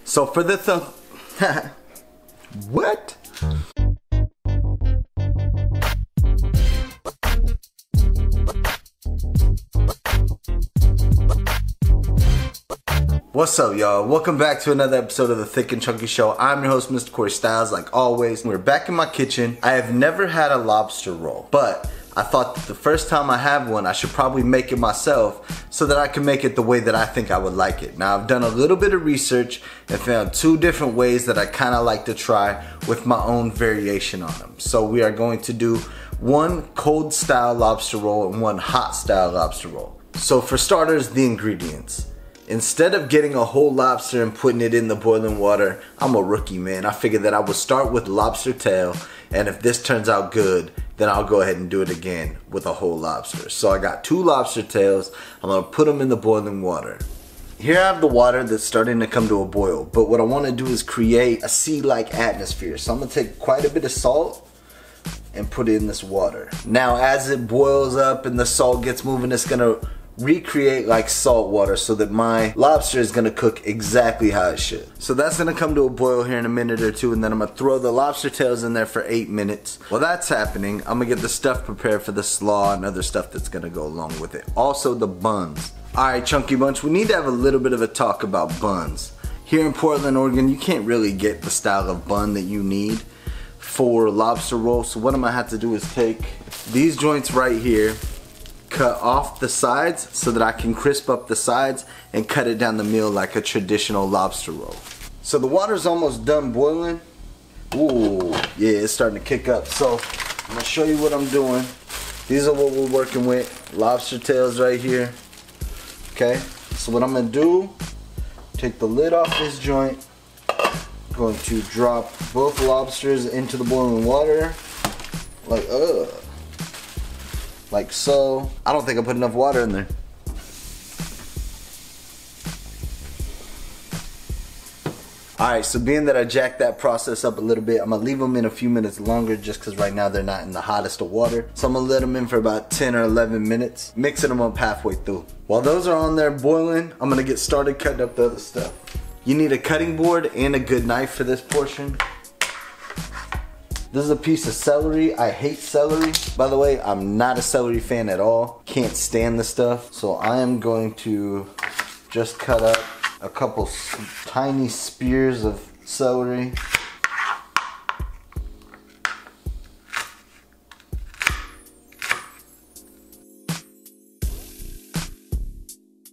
So for the what? What's up, y'all? Welcome back to another episode of the Thick and Chunky Show. I'm your host, Mr. Corey Styles, like always. We're back in my kitchen. I have never had a lobster roll, but I thought that the first time I have one, I should probably make it myself so that I can make it the way that I think I would like it. Now, I've done a little bit of research and found two different ways that I kind of like to try with my own variation on them. So we are going to do one cold style lobster roll and one hot style lobster roll. So for starters, the ingredients. Instead of getting a whole lobster and putting it in the boiling water, I'm a rookie, man. I figured that I would start with lobster tail, and if this turns out good, then I'll go ahead and do it again with a whole lobster. So I got 2 lobster tails. I'm gonna put them in the boiling water. Here I have the water that's starting to come to a boil, but what I wanna do is create a sea-like atmosphere. So I'm gonna take quite a bit of salt and put it in this water. Now as it boils up and the salt gets moving, it's gonna recreate like salt water so that my lobster is gonna cook exactly how it should. So that's gonna come to a boil here in a minute or two, and then I'm gonna throw the lobster tails in there for 8 minutes. While that's happening, I'm gonna get the stuff prepared for the slaw and other stuff that's gonna go along with it. Also the buns. Alright, Chunky Bunch, we need to have a little bit of a talk about buns. Here in Portland, Oregon, you can't really get the style of bun that you need for lobster roll. So what I'm gonna have to do is take these joints right here, cut off the sides so that I can crisp up the sides and cut it down the middle like a traditional lobster roll. So the water's almost done boiling. Ooh, yeah, it's starting to kick up. So I'm gonna show you what I'm doing. These are what we're working with. Lobster tails right here. Okay, so what I'm gonna do, take the lid off this joint. I'm going to drop both lobsters into the boiling water. Like so. I don't think I put enough water in there. Alright, so being that I jacked that process up a little bit, I'm gonna leave them in a few minutes longer just because right now they're not in the hottest of water. So I'm gonna let them in for about 10 or 11 minutes, mixing them up halfway through. While those are on there boiling, I'm gonna get started cutting up the other stuff. You need a cutting board and a good knife for this portion. This is a piece of celery. I hate celery. By the way, I'm not a celery fan at all. Can't stand the stuff. So I am going to just cut up a couple tiny spears of celery.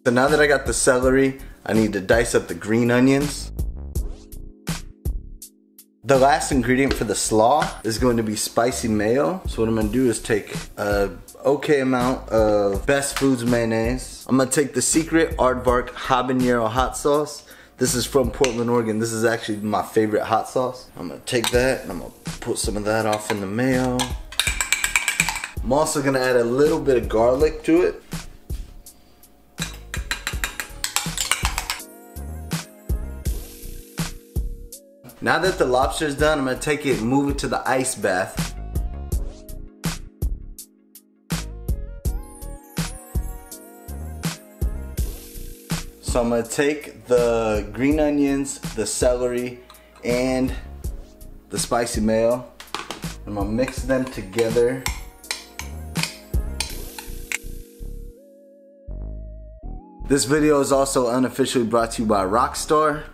So now that I got the celery, I need to dice up the green onions. The last ingredient for the slaw is going to be spicy mayo. So what I'm gonna do is take an okay amount of Best Foods mayonnaise. I'm gonna take the secret Aardvark habanero hot sauce. This is from Portland, Oregon. This is actually my favorite hot sauce. I'm gonna take that and I'm gonna put some of that off in the mayo. I'm also gonna add a little bit of garlic to it. Now that the lobster is done, I'm gonna take it and move it to the ice bath. So I'm gonna take the green onions, the celery, and the spicy mayo. I'm gonna mix them together. This video is also unofficially brought to you by Rockstar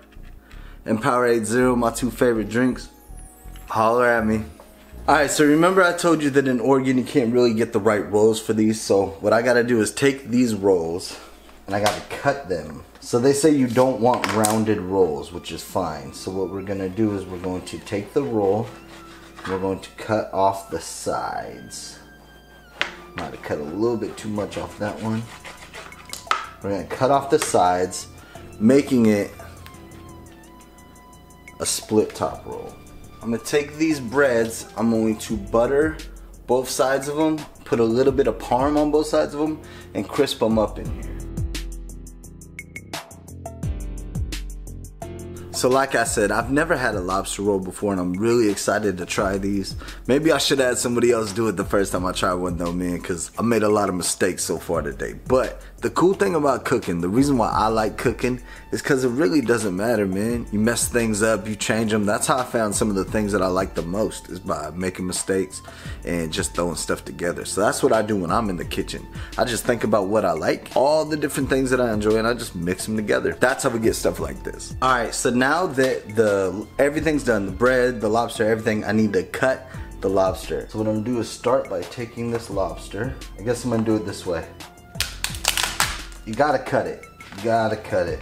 and Powerade Zero, my 2 favorite drinks. Holler at me. Alright, so remember I told you that in Oregon you can't really get the right rolls for these, so what I gotta do is take these rolls and I gotta cut them. So they say you don't want rounded rolls, which is fine. So what we're gonna do is we're going to take the roll and we're going to cut off the sides. Might have cut a little bit too much off that one. We're gonna cut off the sides, making it a split top roll. I'm gonna take these breads, I'm going to butter both sides of them, put a little bit of parm on both sides of them, and crisp them up in here. So like I said, I've never had a lobster roll before and I'm really excited to try these. Maybe I should have had somebody else do it the first time I tried one though, man, because I made a lot of mistakes so far today. But The cool thing about cooking, the reason why I like cooking is because it really doesn't matter, man. You mess things up, you change them. That's how I found some of the things that I like the most, is by making mistakes and just throwing stuff together. So that's what I do when I'm in the kitchen. I just think about what I like, all the different things that I enjoy, and I just mix them together. That's how we get stuff like this. All right, so now that everything's done, the bread, the lobster, everything, I need to cut the lobster. So what I'm gonna do is start by taking this lobster. I guess I'm gonna do it this way. You gotta cut it. You gotta cut it.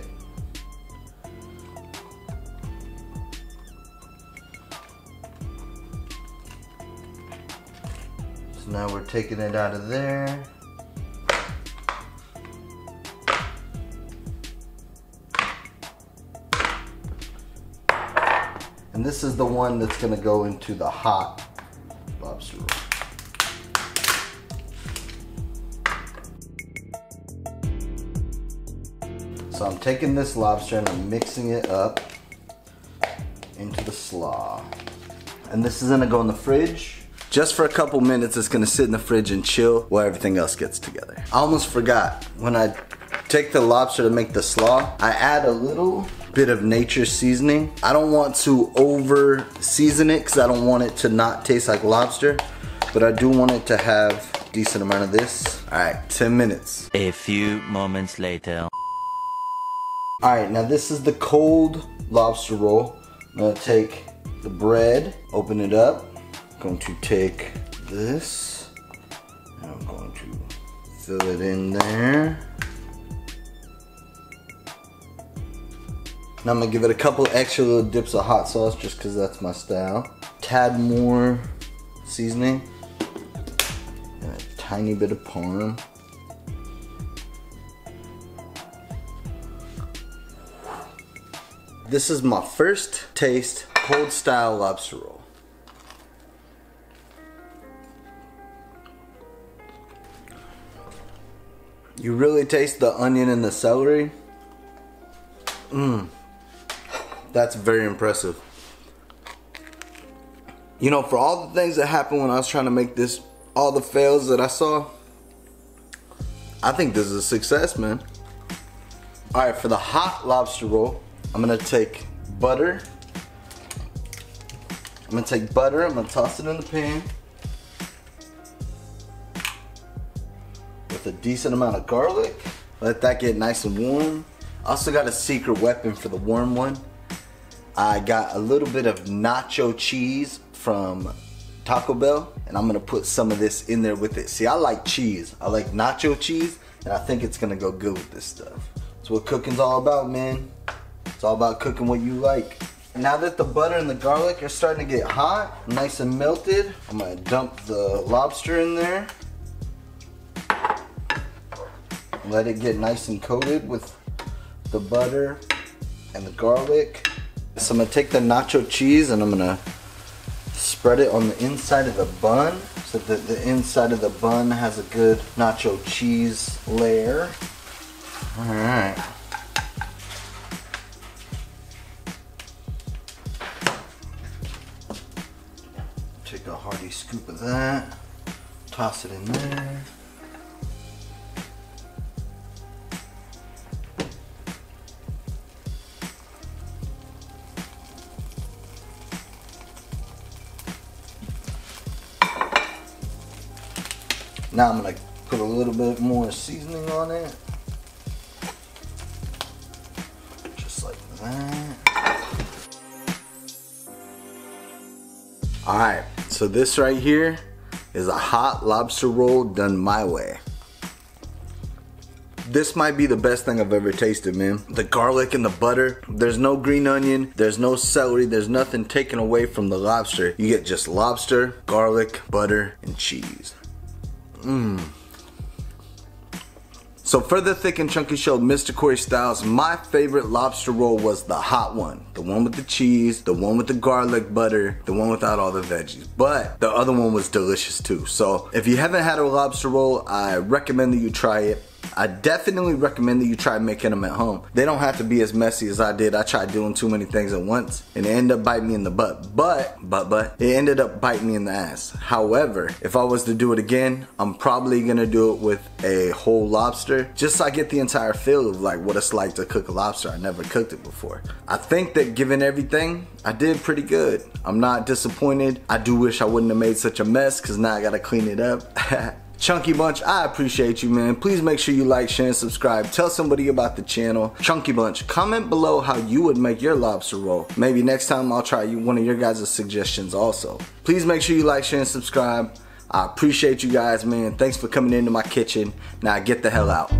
So now we're taking it out of there. And this is the one that's gonna go into the hot lobster roll. So I'm taking this lobster and I'm mixing it up into the slaw. And this is gonna go in the fridge. Just for a couple minutes, it's gonna sit in the fridge and chill while everything else gets together. I almost forgot, when I take the lobster to make the slaw, I add a little bit of nature seasoning. I don't want to over season it because I don't want it to not taste like lobster, but I do want it to have a decent amount of this. All right, 10 minutes. A few moments later. All right, now this is the cold lobster roll. I'm gonna take the bread, open it up. I'm going to take this, and I'm going to fill it in there. Now I'm gonna give it a couple extra little dips of hot sauce just because that's my style. Tad more seasoning, and a tiny bit of parm. This is my first taste cold style lobster roll. You really taste the onion and the celery. That's very impressive. You know, for all the things that happened when I was trying to make this, all the fails that I saw, I think this is a success, man. All right, for the hot lobster roll, I'm gonna take butter. I'm gonna toss it in the pan with a decent amount of garlic. Let that get nice and warm. I also got a secret weapon for the warm one. I got a little bit of nacho cheese from Taco Bell, and I'm gonna put some of this in there with it. See, I like cheese. I like nacho cheese, and I think it's gonna go good with this stuff. That's what cooking's all about, man. It's all about cooking what you like. Now that the butter and the garlic are starting to get hot, nice and melted, I'm gonna dump the lobster in there. Let it get nice and coated with the butter and the garlic. So I'm gonna take the nacho cheese and I'm gonna spread it on the inside of the bun so that the inside of the bun has a good nacho cheese layer. All right. Take a hearty scoop of that, toss it in there. Now I'm gonna put a little bit more seasoning on it. Just like that. Alright, so this right here is a hot lobster roll done my way. This might be the best thing I've ever tasted, man. The garlic and the butter, there's no green onion, there's no celery, there's nothing taken away from the lobster. You get just lobster, garlic, butter, and cheese. So for the Thick and Chunky Show, Mr. Corey Styles, my favorite lobster roll was the hot one. The one with the cheese, the one with the garlic butter, the one without all the veggies. But the other one was delicious too. So if you haven't had a lobster roll, I recommend that you try it. I definitely recommend that you try making them at home. They don't have to be as messy as I did. I tried doing too many things at once and it ended up biting me in the butt. But it ended up biting me in the ass. However, if I was to do it again, I'm probably gonna do it with a whole lobster, just so I get the entire feel of like what it's like to cook a lobster. I never cooked it before. I think that given everything, I did pretty good. I'm not disappointed. I do wish I wouldn't have made such a mess because now I gotta clean it up. Chunky Bunch, I appreciate you, man. Please make sure you like, share, and subscribe. Tell somebody about the channel. Chunky Bunch, comment below how you would make your lobster roll. Maybe next time I'll try one of your guys' suggestions also. Please make sure you like, share, and subscribe. I appreciate you guys, man. Thanks for coming into my kitchen. Now get the hell out.